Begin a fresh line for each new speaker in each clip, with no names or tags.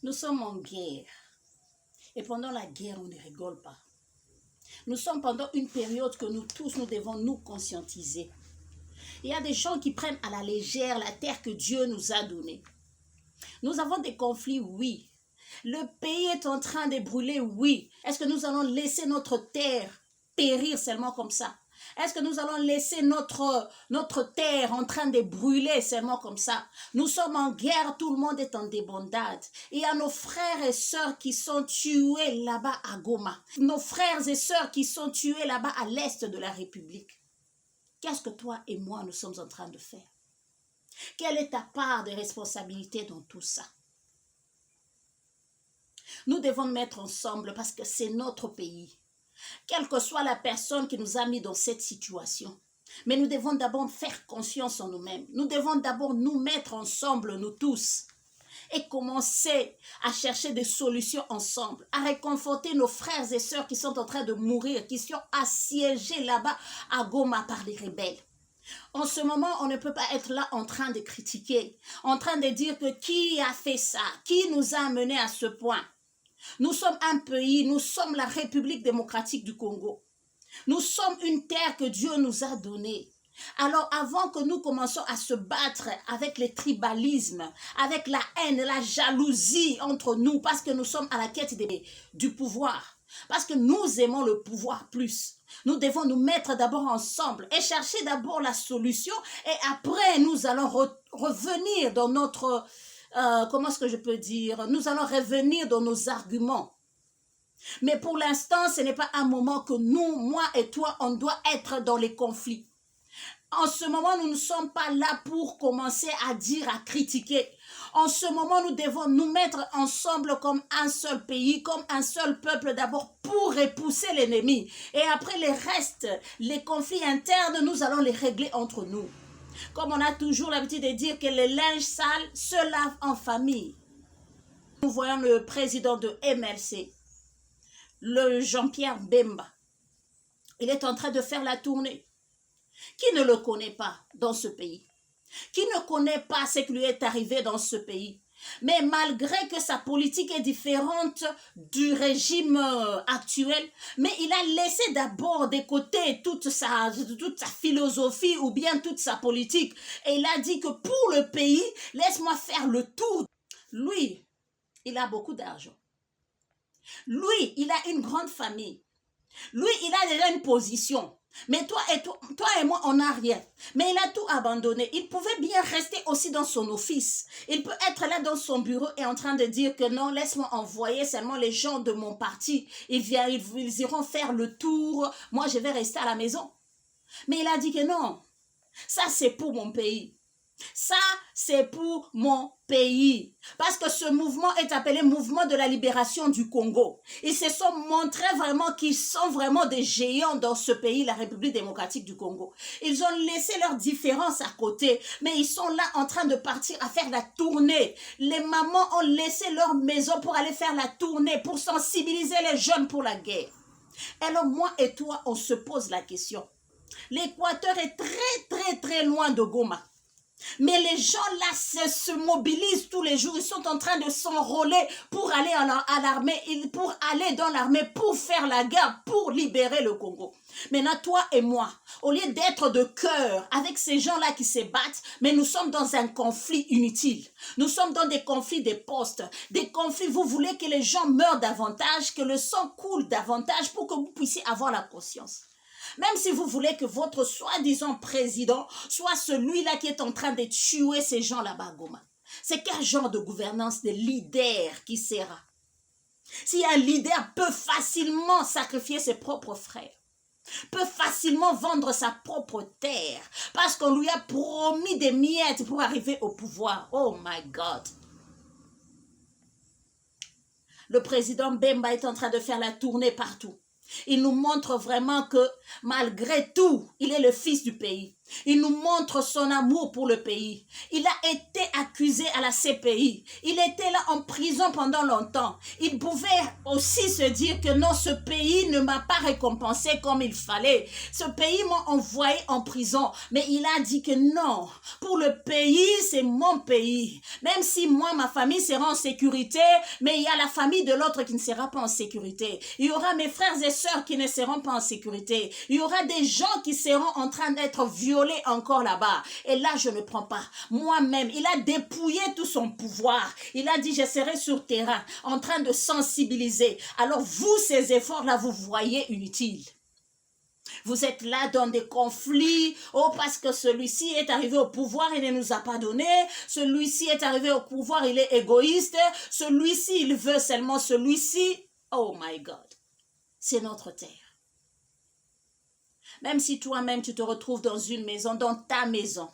Nous sommes en guerre. Et pendant la guerre, on ne rigole pas. Nous sommes pendant une période que nous tous, nous devons nous conscientiser. Il y a des gens qui prennent à la légère la terre que Dieu nous a donnée. Nous avons des conflits, oui. Le pays est en train de brûler, oui. Est-ce que nous allons laisser notre terre périr seulement comme ça? Est-ce que nous allons laisser notre terre en train de brûler seulement comme ça? Nous sommes en guerre, tout le monde est en débandade. Il y a nos frères et sœurs qui sont tués là-bas à Goma. Nos frères et sœurs qui sont tués là-bas à l'est de la République. Qu'est-ce que toi et moi nous sommes en train de faire? Quelle est ta part de responsabilité dans tout ça? Nous devons nous mettre ensemble parce que c'est notre pays. Quelle que soit la personne qui nous a mis dans cette situation. Mais nous devons d'abord faire conscience en nous-mêmes. Nous devons d'abord nous mettre ensemble, nous tous. Et commencer à chercher des solutions ensemble. À réconforter nos frères et sœurs qui sont en train de mourir, qui sont assiégés là-bas à Goma par les rebelles. En ce moment, on ne peut pas être là en train de critiquer, en train de dire que qui a fait ça, qui nous a amenés à ce point. Nous sommes un pays, nous sommes la République démocratique du Congo. Nous sommes une terre que Dieu nous a donnée. Alors avant que nous commençons à se battre avec le tribalisme, avec la haine, la jalousie entre nous, parce que nous sommes à la quête du pouvoir, parce que nous aimons le pouvoir plus, nous devons nous mettre d'abord ensemble et chercher d'abord la solution et après nous allons revenir dans notre... comment est-ce que je peux dire? Nous allons revenir dans nos arguments. Mais pour l'instant, ce n'est pas un moment que nous, moi et toi, on doit être dans les conflits. En ce moment, nous ne sommes pas là pour commencer à dire, à critiquer. En ce moment, nous devons nous mettre ensemble comme un seul pays, comme un seul peuple d'abord pour repousser l'ennemi. Et après les restes, les conflits internes, nous allons les régler entre nous. Comme on a toujours l'habitude de dire que le linge sale se lave en famille. Nous voyons le président de MLC, le Jean-Pierre Bemba. Il est en train de faire la tournée. Qui ne le connaît pas dans ce pays? Qui ne connaît pas ce qui lui est arrivé dans ce pays? Mais malgré que sa politique est différente du régime actuel, mais il a laissé d'abord de côté toute sa philosophie ou bien toute sa politique. Et il a dit que pour le pays, laisse-moi faire le tour. Lui, il a beaucoup d'argent. Lui, il a une grande famille. Lui, il a déjà une position. Mais toi et moi, on n'a rien. Mais il a tout abandonné. Il pouvait bien rester aussi dans son office. Il peut être là dans son bureau et en train de dire que non, laisse-moi envoyer seulement les gens de mon parti. Ils iront faire le tour. Moi, je vais rester à la maison. Mais il a dit que non. Ça, c'est pour mon pays. Ça, c'est pour mon pays. Parce que ce mouvement est appelé mouvement de la libération du Congo. Ils se sont montrés vraiment qu'ils sont vraiment des géants dans ce pays, la République démocratique du Congo. Ils ont laissé leurs différences à côté, mais ils sont là en train de partir à faire la tournée. Les mamans ont laissé leur maison pour aller faire la tournée, pour sensibiliser les jeunes pour la guerre. Alors moi et toi, on se pose la question. L'Équateur est très loin de Goma. Mais les gens là se mobilisent tous les jours. Ils sont en train de s'enrôler pour aller à l'armée, pour aller dans l'armée, pour faire la guerre, pour libérer le Congo. Maintenant, toi et moi, au lieu d'être de cœur avec ces gens-là qui se battent, mais nous sommes dans un conflit inutile. Nous sommes dans des conflits des postes, des conflits, vous voulez que les gens meurent davantage, que le sang coule davantage pour que vous puissiez avoir la conscience. Même si vous voulez que votre soi-disant président soit celui-là qui est en train de tuer ces gens là-bas à Goma. C'est quel genre de gouvernance, de leader qui sera? Si un leader peut facilement sacrifier ses propres frères, peut facilement vendre sa propre terre, parce qu'on lui a promis des miettes pour arriver au pouvoir. Oh my God! Le président Bemba est en train de faire la tournée partout. Il nous montre vraiment que malgré tout, il est le fils du pays. Il nous montre son amour pour le pays. Il a été accusé à la CPI. Il était là en prison pendant longtemps. Il pouvait aussi se dire que non, ce pays ne m'a pas récompensé comme il fallait. Ce pays m'a envoyé en prison. Mais il a dit que non, pour le pays, c'est mon pays. Même si moi, ma famille sera en sécurité, mais il y a la famille de l'autre qui ne sera pas en sécurité. Il y aura mes frères et sœurs qui ne seront pas en sécurité. Il y aura des gens qui seront en train d'être violés encore là-bas. Et là, je ne prends pas. Moi-même, il a dépouillé tout son pouvoir. Il a dit, je serai sur terrain en train de sensibiliser. Alors vous, ces efforts-là, vous voyez inutiles. Vous êtes là dans des conflits. Oh, parce que celui-ci est arrivé au pouvoir, il ne nous a pas donné. Celui-ci est arrivé au pouvoir, il est égoïste. Celui-ci, il veut seulement celui-ci. Oh my God. C'est notre terre. Même si toi-même, tu te retrouves dans une maison, dans ta maison,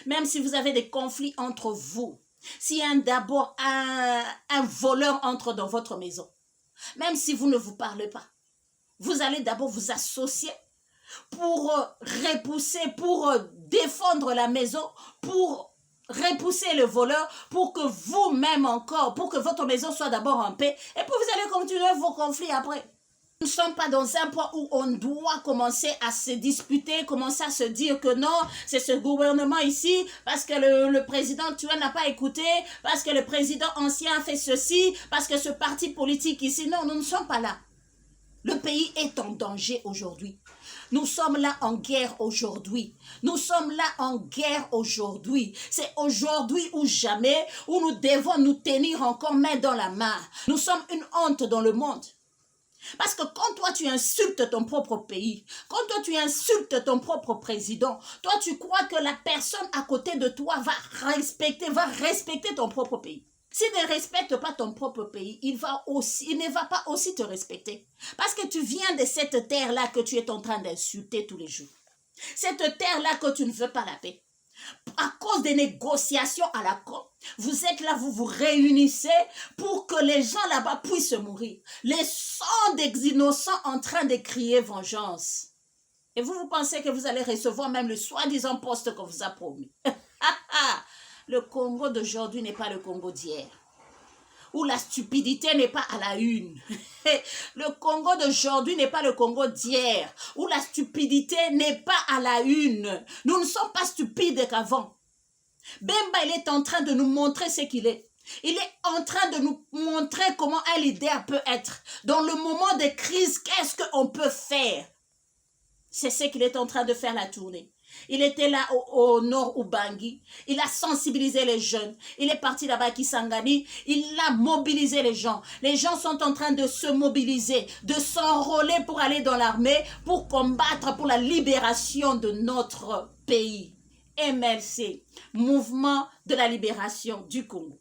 même si vous avez des conflits entre vous, si d'abord un voleur entre dans votre maison, même si vous ne vous parlez pas, vous allez d'abord vous associer pour repousser, pour défendre la maison, pour repousser le voleur, pour que vous-même encore, pour que votre maison soit d'abord en paix, et puis vous allez continuer vos conflits après. Nous ne sommes pas dans un point où on doit commencer à se disputer, commencer à se dire que non, c'est ce gouvernement ici, parce que le président actuel n'a pas écouté, parce que le président ancien a fait ceci, parce que ce parti politique ici. Non, nous ne sommes pas là. Le pays est en danger aujourd'hui. Nous sommes là en guerre aujourd'hui. Nous sommes là en guerre aujourd'hui. C'est aujourd'hui ou jamais où nous devons nous tenir encore main dans la main. Nous sommes une honte dans le monde. Parce que quand toi tu insultes ton propre pays, quand toi tu insultes ton propre président, toi tu crois que la personne à côté de toi va respecter ton propre pays. S'il ne respecte pas ton propre pays, il ne va pas aussi te respecter. Parce que tu viens de cette terre-là que tu es en train d'insulter tous les jours. Cette terre-là que tu ne veux pas la paix. À cause des négociations à la con, vous êtes là, vous vous réunissez pour que les gens là-bas puissent mourir. Les sangs des innocents en train de crier vengeance. Et vous pensez que vous allez recevoir même le soi-disant poste qu'on vous a promis. Le Congo d'aujourd'hui n'est pas le Congo d'hier. Où la stupidité n'est pas à la une. Le Congo d'aujourd'hui n'est pas le Congo d'hier, où la stupidité n'est pas à la une. Nous ne sommes pas stupides qu'avant. Bemba, il est en train de nous montrer ce qu'il est. Il est en train de nous montrer comment un leader peut être. Dans le moment de crise, qu'est-ce qu'on peut faire? C'est ce qu'il est en train de faire la tournée. Il était là au nord Ubangi, il a sensibilisé les jeunes, il est parti là-bas à Kisangani, il a mobilisé les gens. Les gens sont en train de se mobiliser, de s'enrôler pour aller dans l'armée, pour combattre pour la libération de notre pays. MLC, Mouvement de la libération du Congo.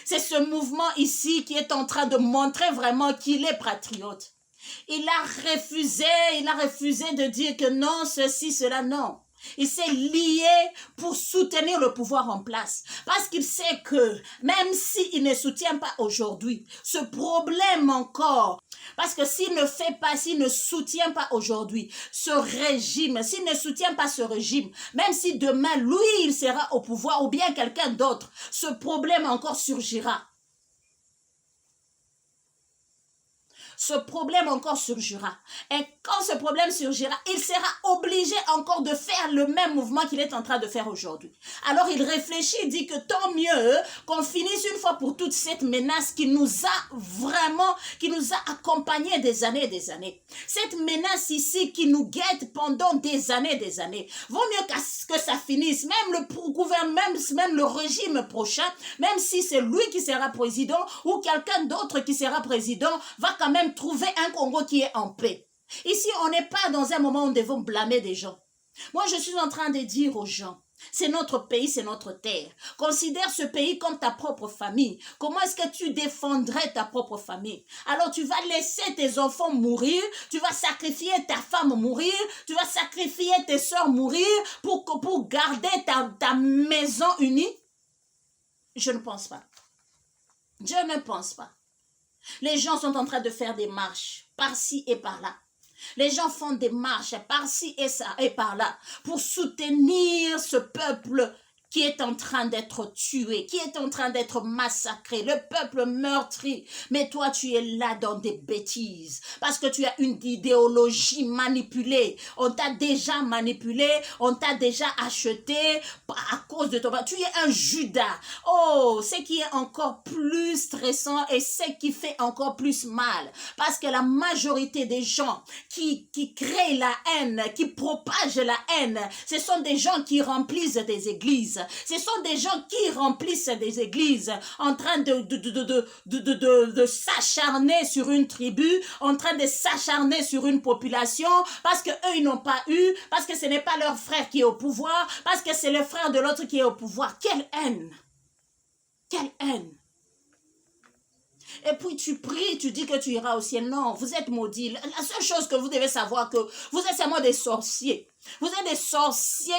C'est ce mouvement ici qui est en train de montrer vraiment qu'il est patriote. Il a refusé de dire que non, ceci, cela, non. Il s'est lié pour soutenir le pouvoir en place. Parce qu'il sait que même s'il ne soutient pas aujourd'hui, ce problème encore, parce que s'il ne soutient pas aujourd'hui ce régime, s'il ne soutient pas ce régime, même si demain, lui, il sera au pouvoir ou bien quelqu'un d'autre, ce problème encore surgira. Ce problème encore surgira. Et quand ce problème surgira, il sera obligé encore de faire le même mouvement qu'il est en train de faire aujourd'hui. Alors il réfléchit, il dit que tant mieux qu'on finisse une fois pour toutes cette menace qui nous a accompagnés des années et des années. Cette menace ici qui nous guette pendant des années et des années. Vaut mieux que ça finisse. Même le gouvernement, même le régime prochain, même si c'est lui qui sera président ou quelqu'un d'autre qui sera président, va quand même trouver un Congo qui est en paix. Ici, on n'est pas dans un moment où nous devons blâmer des gens. Moi, je suis en train de dire aux gens, c'est notre pays, c'est notre terre. Considère ce pays comme ta propre famille. Comment est-ce que tu défendrais ta propre famille? Alors, tu vas laisser tes enfants mourir, tu vas sacrifier ta femme mourir, tu vas sacrifier tes soeurs mourir pour garder ta maison unie? Je ne pense pas. Je ne pense pas. Les gens sont en train de faire des marches par-ci et par-là. Les gens font des marches par-ci et ça et par-là pour soutenir ce peuple qui est en train d'être tué, qui est en train d'être massacré, le peuple meurtri. Mais toi, tu es là dans des bêtises, parce que tu as une idéologie manipulée. On t'a déjà manipulé, on t'a déjà acheté à cause de ton... Tu es un Judas. Oh, ce qui est encore plus stressant et ce qui fait encore plus mal, parce que la majorité des gens qui créent la haine, qui propagent la haine, ce sont des gens qui remplissent des églises. Ce sont des gens qui remplissent des églises en train de s'acharner sur une tribu, en train de s'acharner sur une population parce qu'eux, ils n'ont pas eu, parce que ce n'est pas leur frère qui est au pouvoir, parce que c'est le frère de l'autre qui est au pouvoir. Quelle haine! Quelle haine! Et puis tu pries, tu dis que tu iras au ciel. Non, vous êtes maudits. La seule chose que vous devez savoir, que vous êtes seulement des sorciers. Vous êtes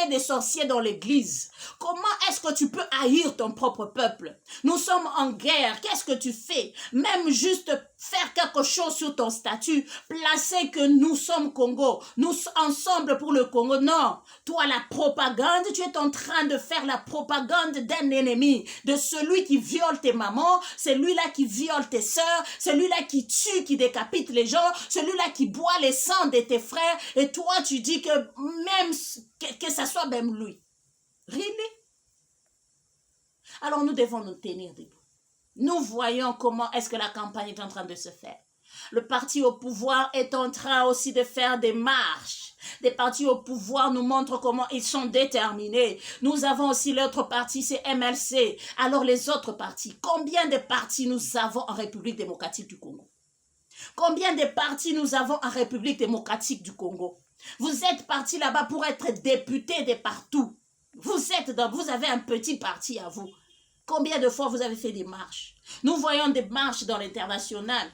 des sorciers dans l'église. Comment est-ce que tu peux haïr ton propre peuple? Nous sommes en guerre. Qu'est-ce que tu fais? Même juste faire quelque chose sur ton statut, placer que nous sommes Congo, nous ensemble pour le Congo. Non, toi la propagande, tu es en train de faire la propagande d'un ennemi, de celui qui viole tes mamans, celui-là qui viole tes sœurs, celui-là qui tue, qui décapite les gens, celui-là qui boit les sangs de tes frères, et toi tu dis que même que ça soit même lui. Really? Alors nous devons nous tenir debout. Nous voyons comment est-ce que la campagne est en train de se faire. Le parti au pouvoir est en train aussi de faire des marches. Des partis au pouvoir nous montrent comment ils sont déterminés. Nous avons aussi l'autre parti, c'est MLC. Alors les autres partis, combien de partis nous avons en République démocratique du Congo? Combien de partis nous avons en République démocratique du Congo? Vous êtes partis là-bas pour être députés de partout. Vous avez un petit parti à vous. Combien de fois vous avez fait des marches? Nous voyons des marches dans l'international.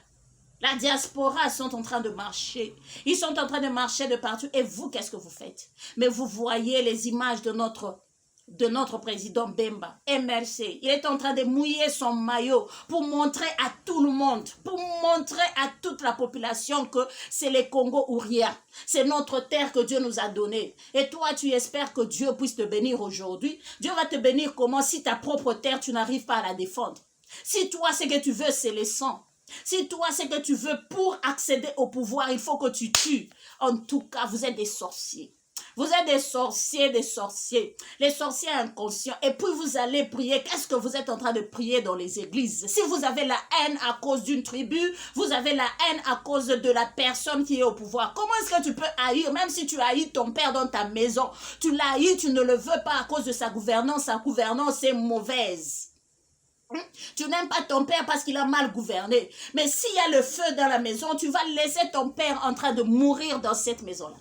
La diaspora sont en train de marcher. Ils sont en train de marcher de partout. Et vous, qu'est-ce que vous faites? Mais vous voyez les images de notre président Bemba, MLC. Il est en train de mouiller son maillot pour montrer à tout le monde, pour montrer à toute la population que c'est le Congo ou rien. C'est notre terre que Dieu nous a donnée. Et toi, tu espères que Dieu puisse te bénir aujourd'hui. Dieu va te bénir comment si ta propre terre, tu n'arrives pas à la défendre? Si toi, ce que tu veux, c'est le sang. Si toi, ce que tu veux pour accéder au pouvoir, il faut que tu tues. En tout cas, vous êtes des sorciers. Vous êtes des sorciers, les sorciers inconscients. Et puis vous allez prier. Qu'est-ce que vous êtes en train de prier dans les églises? Si vous avez la haine à cause d'une tribu, vous avez la haine à cause de la personne qui est au pouvoir. Comment est-ce que tu peux haïr, même si tu haïs ton père dans ta maison, tu l'haïs, tu ne le veux pas à cause de sa gouvernance est mauvaise. Tu n'aimes pas ton père parce qu'il a mal gouverné. Mais s'il y a le feu dans la maison, tu vas laisser ton père en train de mourir dans cette maison-là.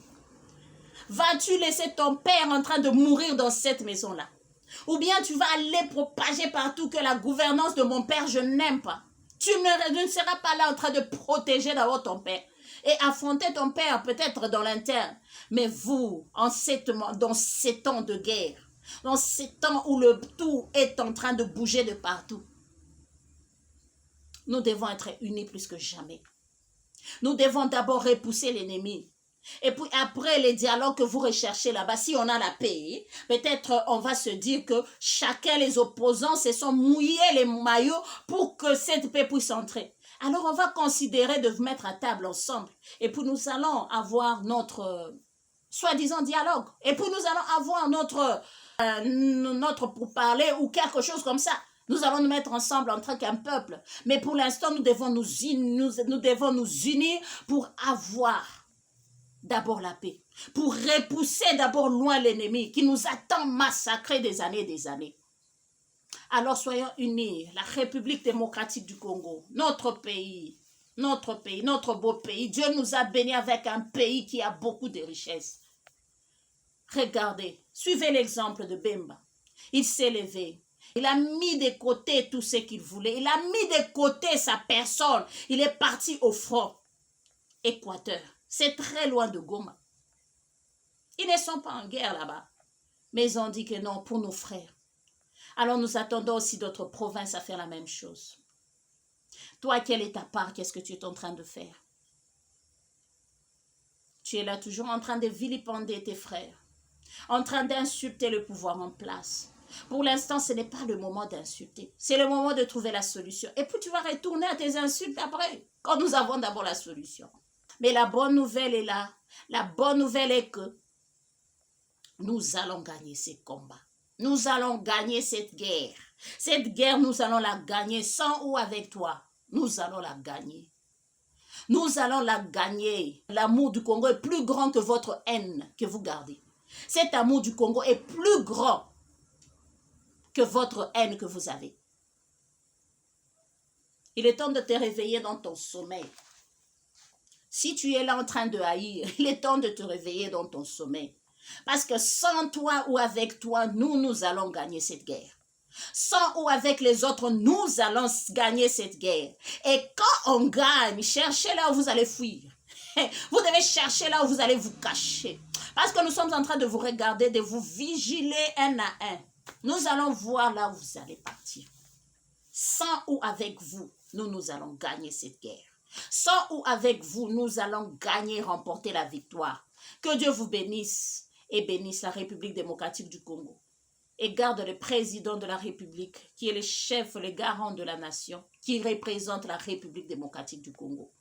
Vas-tu laisser ton père en train de mourir dans cette maison-là? Ou bien tu vas aller propager partout que la gouvernance de mon père, je n'aime pas. Tu ne seras pas là en train de protéger d'abord ton père et affronter ton père peut-être dans l'interne. Mais vous, dans ces temps de guerre, dans ces temps où le tout est en train de bouger de partout, nous devons être unis plus que jamais. Nous devons d'abord repousser l'ennemi. Et puis après les dialogues que vous recherchez là-bas, si on a la paix, peut-être on va se dire que chacun, les opposants, se sont mouillés les maillots pour que cette paix puisse entrer. Alors on va considérer de mettre à table ensemble. Et puis nous allons avoir notre soi-disant dialogue. Et puis nous allons avoir notre pourparler ou quelque chose comme ça. Nous allons nous mettre ensemble en tant qu'un peuple. Mais pour l'instant, nous devons nous unir pour avoir d'abord la paix, pour repousser d'abord loin l'ennemi qui nous attend massacrer des années et des années. Alors soyons unis, la République démocratique du Congo, notre pays, notre beau pays. Dieu nous a bénis avec un pays qui a beaucoup de richesses. Regardez, suivez l'exemple de Bemba. Il s'est levé. Il a mis de côté tout ce qu'il voulait. Il a mis de côté sa personne. Il est parti au front. Équateur. C'est très loin de Goma. Ils ne sont pas en guerre là-bas. Mais ils ont dit que non, pour nos frères. Alors nous attendons aussi d'autres provinces à faire la même chose. Toi, quelle est ta part? Qu'est-ce que tu es en train de faire? Tu es là toujours en train de vilipender tes frères, en train d'insulter le pouvoir en place. Pour l'instant, ce n'est pas le moment d'insulter. C'est le moment de trouver la solution. Et puis tu vas retourner à tes insultes après, quand nous avons d'abord la solution. Mais la bonne nouvelle est là. La bonne nouvelle est que nous allons gagner ces combats. Nous allons gagner cette guerre. Cette guerre, nous allons la gagner sans ou avec toi. Nous allons la gagner. Nous allons la gagner. L'amour du Congo est plus grand que votre haine que vous gardez. Cet amour du Congo est plus grand que votre haine que vous avez. Il est temps de te réveiller dans ton sommeil. Si tu es là en train de haïr, il est temps de te réveiller dans ton sommeil. Parce que sans toi ou avec toi, nous allons gagner cette guerre. Sans ou avec les autres, nous allons gagner cette guerre. Et quand on gagne, cherchez là où vous allez fuir. Vous devez chercher là où vous allez vous cacher. Parce que nous sommes en train de vous regarder, de vous vigiler un à un. Nous allons voir là où vous allez partir. Sans ou avec vous, nous allons gagner cette guerre. Sans ou avec vous, nous allons gagner, remporter la victoire. Que Dieu vous bénisse et bénisse la République démocratique du Congo. Et garde le président de la République, qui est le chef, le garant de la nation, qui représente la République démocratique du Congo.